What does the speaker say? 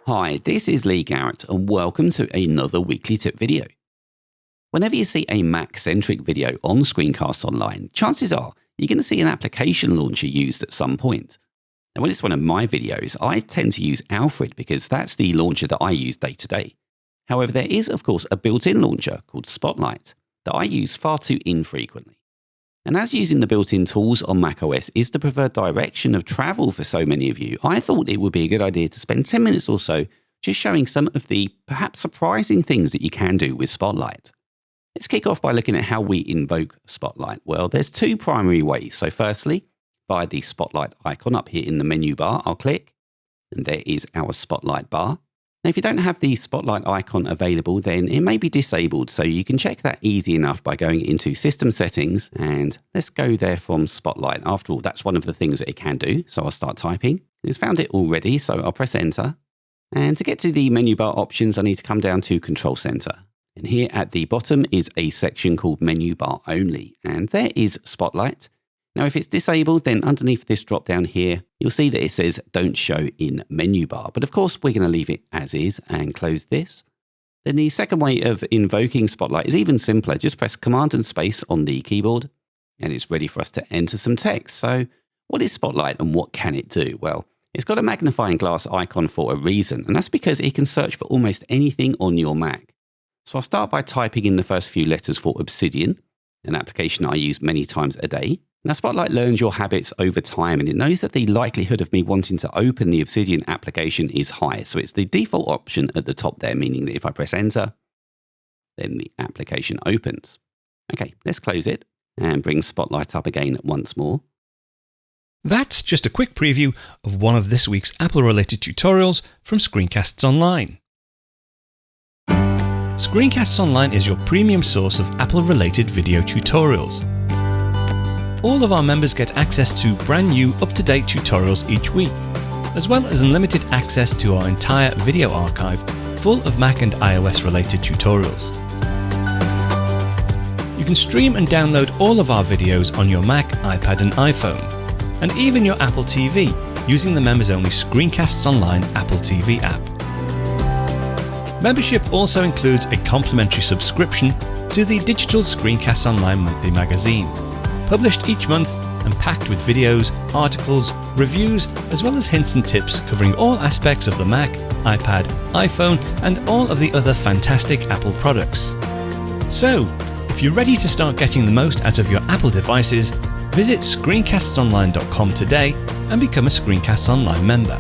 Hi, this is Lee Garrett and welcome to another weekly tip video. Whenever you see a Mac-centric video on Screencasts Online, chances are you're going to see an application launcher used at some point. And when it's one of my videos, I tend to use Alfred because that's the launcher that I use day to day. However, there is, of course, a built-in launcher called Spotlight that I use far too infrequently. And as using the built-in tools on macOS is the preferred direction of travel for so many of you, I thought it would be a good idea to spend 10 minutes or so just showing some of the perhaps surprising things that you can do with Spotlight. Let's kick off by looking at how we invoke Spotlight. Well, there's two primary ways. So firstly, via the Spotlight icon up here in the menu bar, I'll click, and there is our Spotlight bar. Now, if you don't have the Spotlight icon available, then it may be disabled, so you can check that easy enough by going into System Settings, and let's go there from Spotlight. After all, that's one of the things that it can do, so I'll start typing. It's found it already, so I'll press Enter. And to get to the menu bar options, I need to come down to Control Center. And here at the bottom is a section called Menu Bar Only, and there is Spotlight. Now, if it's disabled, then underneath this drop down here, you'll see that it says don't show in menu bar. But of course, we're going to leave it as is and close this. Then the second way of invoking Spotlight is even simpler. Just press Command and Space on the keyboard, and it's ready for us to enter some text. So what is Spotlight and what can it do? Well, it's got a magnifying glass icon for a reason, and that's because it can search for almost anything on your Mac. So I'll start by typing in the first few letters for Obsidian, an application I use many times a day. Now, Spotlight learns your habits over time, and it knows that the likelihood of me wanting to open the Obsidian application is high. So it's the default option at the top there, meaning that if I press Enter, then the application opens. Okay, let's close it and bring Spotlight up again once more. That's just a quick preview of one of this week's Apple-related tutorials from Screencasts Online. Screencasts Online is your premium source of Apple-related video tutorials. All of our members get access to brand new, up-to-date tutorials each week, as well as unlimited access to our entire video archive full of Mac and iOS-related tutorials. You can stream and download all of our videos on your Mac, iPad and iPhone, and even your Apple TV using the members-only Screencasts Online Apple TV app. Membership also includes a complimentary subscription to the digital Screencasts Online monthly magazine, published each month and packed with videos, articles, reviews, as well as hints and tips covering all aspects of the Mac, iPad, iPhone, and all of the other fantastic Apple products. So, if you're ready to start getting the most out of your Apple devices, visit screencastsonline.com today and become a Screencasts Online member.